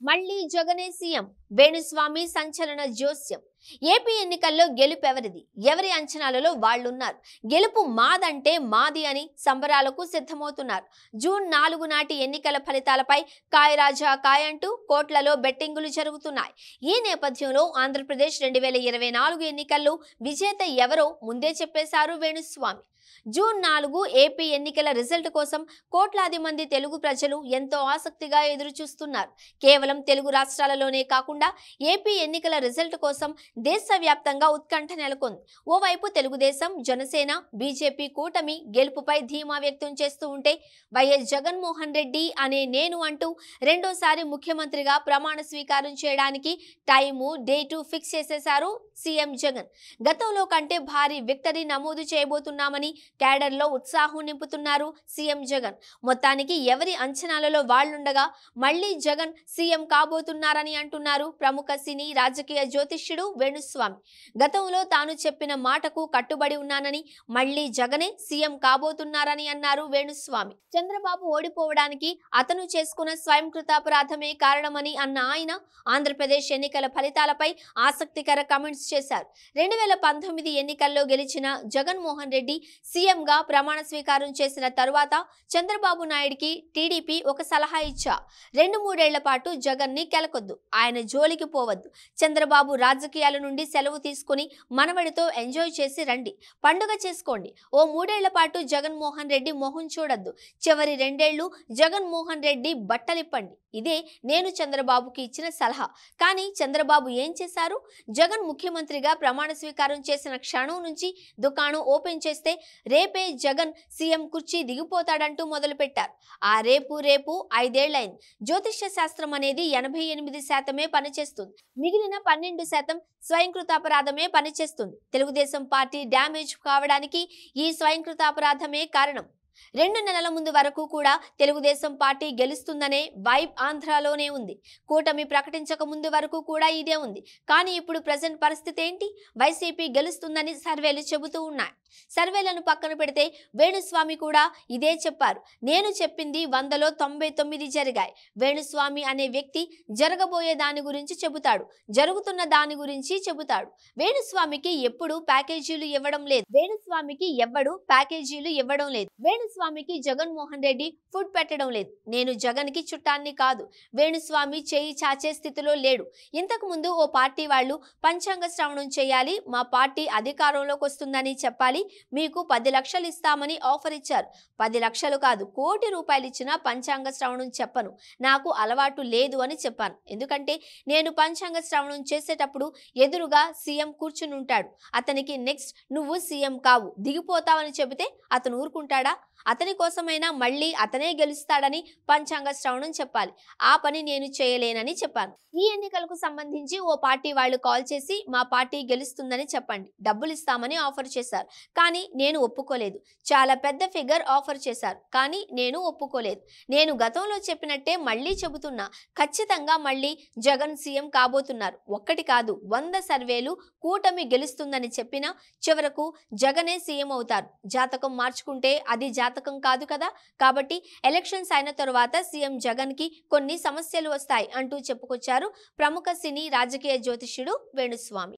మళ్ళీ జగనే సీఎం వేణుస్వామి సంచలన జోస్యం. ఏపీ ఎన్నికల్లో గెలుపెవరిది? ఎవరి అంచనాలలో వాళ్లున్నారు. గెలుపు మాదంటే మాది అని సంబరాలకు సిద్ధమవుతున్నారు. జూన్ 4 నాటి ఎన్నికల ఫలితాలపై కాయ్ రాజా కాయ్ అంటూ కోట్లలో బెట్టింగులు జరుగుతున్నాయి. ఈ నేపథ్యంలో ఆంధ్రప్రదేశ్ 2024 ఎన్నికల్లో విజేత ఎవరో ముందే చెప్పేశారు వేణుస్వామి. జూన్ 4 ఏపీ ఎన్నికల రిజల్ట్ కోసం కోట్లాది మంది తెలుగు ప్రజలు ఎంతో ఆసక్తిగా ఎదురు చూస్తున్నారు. కేవలం తెలుగు రాష్ట్రాలలోనే కాకుండా ఏపీ ఎన్నికల రిజల్ట్ కోసం దేశవ్యాప్తంగా ఉత్కంఠ నెలకొంది. ఓవైపు తెలుగుదేశం, జనసేన, బీజేపీ కూటమి గెలుపుపై ధీమా వ్యక్తం చేస్తూ ఉంటే, వైఎస్ జగన్మోహన్ రెడ్డి అనే నేను అంటూ రెండోసారి ముఖ్యమంత్రిగా ప్రమాణ స్వీకారం చేయడానికి టైము, డేటు ఫిక్స్ చేసేశారు సీఎం జగన్. గతంలో కంటే భారీ విక్టరీ నమోదు చేయబోతున్నామని క్యాడర్లో ఉత్సాహం నింపుతున్నారు సీఎం జగన్. మొత్తానికి ఎవరి అంచనాలలో వాళ్లుండగా మళ్లీ జగన్ సీఎం కాబోతున్నారని అంటున్నారు ప్రముఖ సినీ రాజకీయ జ్యోతిష్యుడు వేణుస్వామి. గతంలో తాను చెప్పిన మాటకు కట్టుబడి ఉన్నానని, మళ్లీ జగనే సీఎం కాబోతున్నారని అన్నారు వేణుస్వామి. చంద్రబాబు ఓడిపోవడానికి అతను చేసుకున్న స్వయంకృతాపరాధమే కారణమని అన్న ఆయన ఆంధ్రప్రదేశ్ ఎన్నికల ఫలితాలపై ఆసక్తికర కామెంట్స్ చేశారు. 2019 ఎన్నికల్లో గెలిచిన జగన్మోహన్ రెడ్డి సీఎంగా ప్రమాణ స్వీకారం చేసిన తరువాత చంద్రబాబు నాయుడికి టీడీపీ ఒక సలహా ఇచ్చా. 2-3 ఏళ్ల పాటు జగన్ ని కెలకొద్దు, ఆయన జోలికి పోవద్దు. చంద్రబాబు రాజకీయాల నుండి సెలవు తీసుకుని మనవడితో ఎంజాయ్ చేసి రండి, పండుగ చేసుకోండి. ఓ 3 ఏళ్ల పాటు జగన్మోహన్ రెడ్డి మొహం చూడొద్దు. చివరి 2 ఏళ్లు జగన్మోహన్ రెడ్డి బట్టలిప్పండి. ఇదే నేను చంద్రబాబుకి ఇచ్చిన సలహా. కానీ చంద్రబాబు ఏం చేశారు? జగన్ ముఖ్యమంత్రిగా ప్రమాణ స్వీకారం చేసిన క్షణం నుంచి దుకాణం ఓపెన్ చేస్తే రేపే జగన్ సీఎం కుర్చీ దిగిపోతాడంటూ మొదలుపెట్టారు. ఆ రేపు 5 ఏళ్లైంది. జ్యోతిష్య శాస్త్రం అనేది 88% పనిచేస్తుంది. మిగిలిన 12% స్వయంకృతాపరాధమే పనిచేస్తుంది. తెలుగుదేశం పార్టీ డ్యామేజ్ కావడానికి ఈ స్వయంకృతాపరాధమే కారణం. 2 నెలల ముందు వరకు కూడా తెలుగుదేశం పార్టీ గెలుస్తుందనే వైబ్ ఆంధ్రాలోనే ఉంది. కూటమి ప్రకటించక ముందు వరకు కూడా ఇదే ఉంది. కానీ ఇప్పుడు ప్రెజెంట్ పరిస్థితి ఏంటి? వైసీపీ గెలుస్తుందని సర్వేలు చెబుతూ ఉన్నాయి. సర్వేలను పక్కన పెడితే వేణుస్వామి కూడా ఇదే చెప్పారు. నేను చెప్పింది 100లో 99 జరిగాయి. వేణుస్వామి అనే వ్యక్తి జరగబోయే దాని గురించి చెబుతాడు, జరుగుతున్న దాని గురించి చెబుతాడు. వేణుస్వామికి ఎప్పుడు ప్యాకేజీలు ఇవ్వడం లేదు. వేణుస్వామికి జగన్మోహన్ రెడ్డి ఫుడ్ పెట్టడం లేదు. నేను జగన్ కి చుట్టాన్ని కాదు. వేణుస్వామి చేయి చాచే స్థితిలో లేడు. ఇంతకు ముందు ఓ పార్టీ వాళ్ళు పంచాంగ శ్రవణం చేయాలి, మా పార్టీ అధికారంలోకి వస్తుందని చెప్పాలి, మీకు 10 లక్షలు ఇస్తామని ఆఫర్ ఇచ్చారు. 10 లక్షలు కాదు, ₹1 కోటి ఇచ్చినా పంచాంగ శ్రవణం చెప్పను, నాకు అలవాటు లేదు అని చెప్పాను. ఎందుకంటే నేను పంచాంగ శ్రవణం చేసేటప్పుడు ఎదురుగా సీఎం కూర్చుని ఉంటాడు. అతనికి నెక్స్ట్ నువ్వు సీఎం కావు, దిగిపోతావని చెబితే అతను ఊరుకుంటాడా? అతని కోసమైనా మళ్ళీ అతనే గెలుస్తాడని పంచాంగ శ్రవణం చెప్పాలి. ఆ పని నేను చేయలేనని చెప్పాను. ఈ ఎన్నికలకు సంబంధించి ఓ పార్టీ వాళ్ళు కాల్ చేసి మా పార్టీ గెలుస్తుందని చెప్పండి, డబ్బులు ఇస్తామని ఆఫర్ చేశారు. కానీ నేను ఒప్పుకోలేదు. చాలా పెద్ద ఫిగర్ ఆఫర్ చేశారు, కానీ నేను ఒప్పుకోలేదు. నేను గతంలో చెప్పినట్టే మళ్ళీ చెబుతున్నా, ఖచ్చితంగా మళ్ళీ జగన్ సీఎం కాబోతున్నారు. ఒక్కటి కాదు, 100 సర్వేలు కూటమి గెలుస్తుందని చెప్పినా చివరకు జగనే సీఎం అవుతారు. జాతకం మార్చుకుంటే అది జాతకం కాదు కదా. కాబట్టి ఎలక్షన్స్ అయిన తరువాత సీఎం జగన్ కి కొన్ని సమస్యలు వస్తాయి అంటూ చెప్పుకొచ్చారు ప్రముఖ సినీ రాజకీయ జ్యోతిష్యుడు వేణుస్వామి.